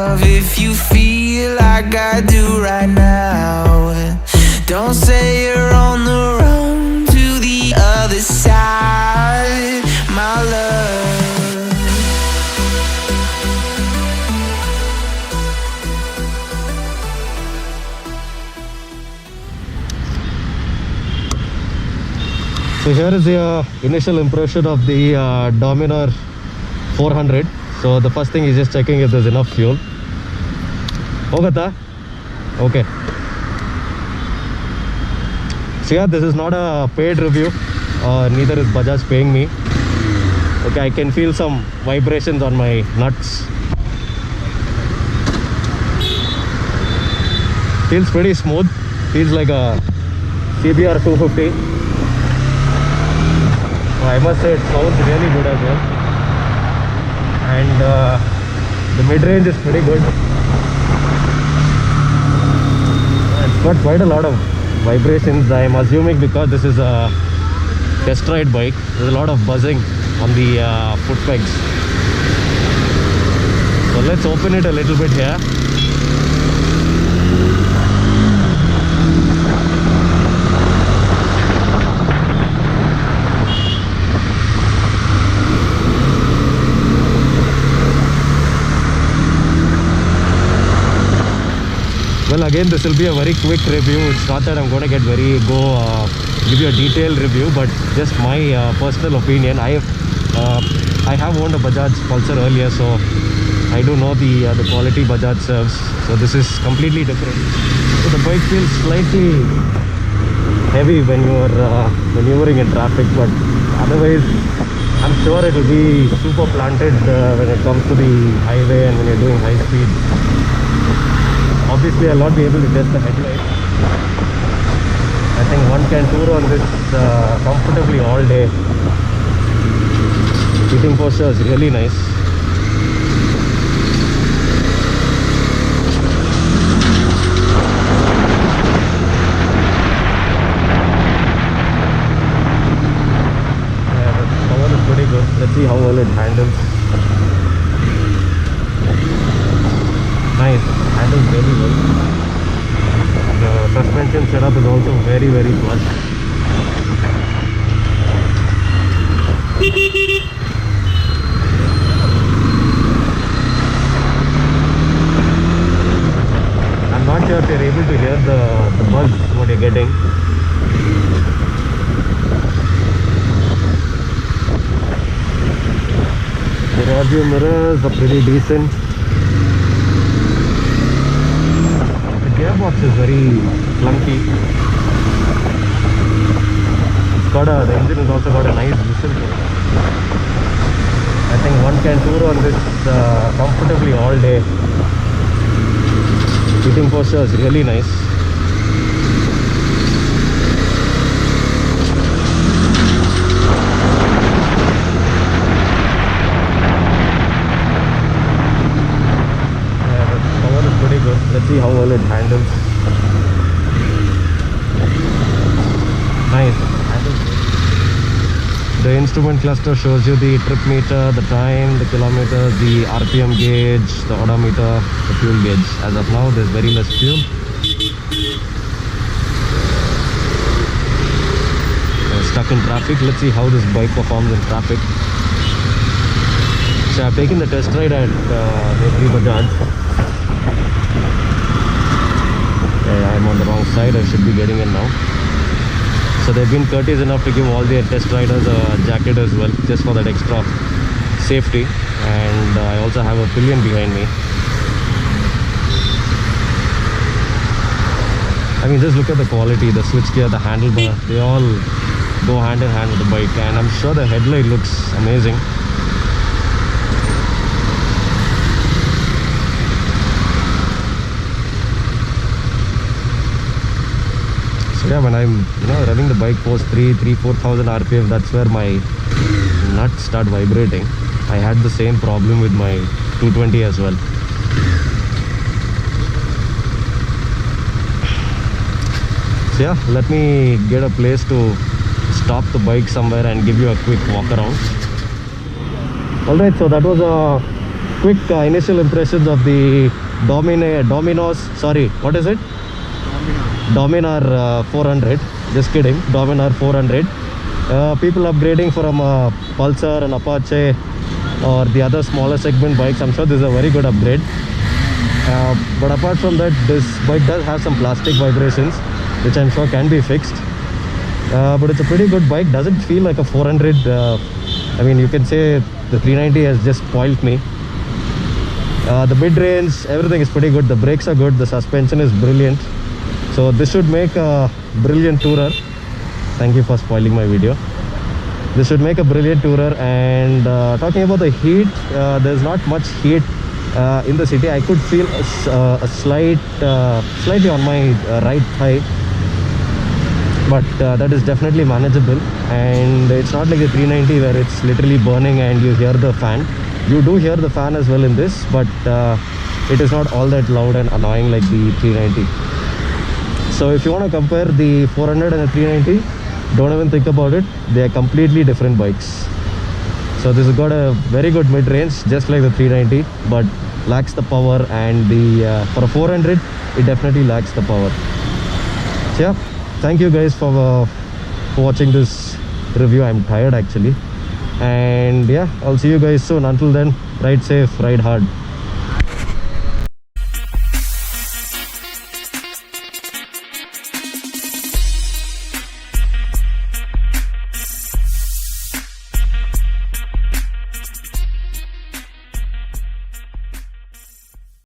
love if you feel like I do right now. Don't say you're on the road to the other side, my love. So here is the initial impression of the Dominar 400. So the first thing is just checking if there's enough fuel. Hogata? Okay. So yeah, this is not a paid review. Neither is Bajaj paying me. Okay, I can feel some vibrations on my nuts. Feels pretty smooth. Feels like a CBR 250. I must say it sounds really good as well, and the mid-range is pretty good. It's got quite a lot of vibrations. I am assuming because this is a test ride bike, there's a lot of buzzing on the foot pegs. So let's open it a little bit here. Well, again, this will be a very quick review. It's not that I'm going to give you a detailed review, but just my personal opinion. I have owned a Bajaj Pulsar earlier, so I do know the quality Bajaj serves. So this is completely different. So the bike feels slightly heavy when you are maneuvering in traffic, but otherwise, I'm sure it will be super planted when it comes to the highway and when you're doing high speed. Obviously, I'll not be able to test the headlight. I think one can tour on this comfortably all day. Seating posture is really nice. Yeah, the power is pretty good. Let's see how well it handles. Nice. Handles very well. The suspension setup is also very plush. I'm not sure if you're able to hear the buzz what you're getting. The rear view mirrors are pretty decent. Gearbox is very clunky. The engine has also got a nice whistle. I think one can tour on this comfortably all day. Seating posture is really nice. Let's see how well it handles. Nice. The instrument cluster shows you the trip meter, the time, the kilometers, the RPM gauge, the odometer, the fuel gauge. As of now, there's very less fuel. Stuck in traffic. Let's see how this bike performs in traffic. So I've taken the test ride at the Bajaj. I'm on the wrong side. I should be getting in now. So they've been courteous enough to give all their test riders a jacket as well, just for that extra safety. And I also have a pillion behind me. I mean, just look at the quality, the switchgear, the handlebar, they all go hand in hand with the bike. And I'm sure the headlight looks amazing. Yeah, when I'm running the bike post 4,000 RPM, that's where my nuts start vibrating. I had the same problem with my 220 as well. So yeah, let me get a place to stop the bike somewhere and give you a quick walk around. Alright, so that was a quick initial impressions of the Dominos. Sorry, what is it? Dominar 400. Just kidding. Dominar 400. People upgrading from Pulsar and Apache or the other smaller segment bikes. I'm sure this is a very good upgrade. But apart from that, this bike does have some plastic vibrations, which I'm sure can be fixed. But it's a pretty good bike. Doesn't feel like a 400. I mean, you can say the 390 has just spoilt me. The mid-range, everything is pretty good. The brakes are good. The suspension is brilliant. So this should make a brilliant tourer. Thank you for spoiling my video. This should make a brilliant tourer. And talking about the heat, there's not much heat in the city. I could feel a slightly on my right thigh, but that is definitely manageable. And it's not like the 390 where it's literally burning and you hear the fan. You do hear the fan as well in this, but it is not all that loud and annoying like the 390. So if you want to compare the 400 and the 390, don't even think about it. They are completely different bikes. So this has got a very good mid-range, just like the 390, but lacks the power. And the for a 400, it definitely lacks the power. So yeah, thank you guys for watching this review. I'm tired actually. And yeah, I'll see you guys soon. Until then, ride safe, ride hard.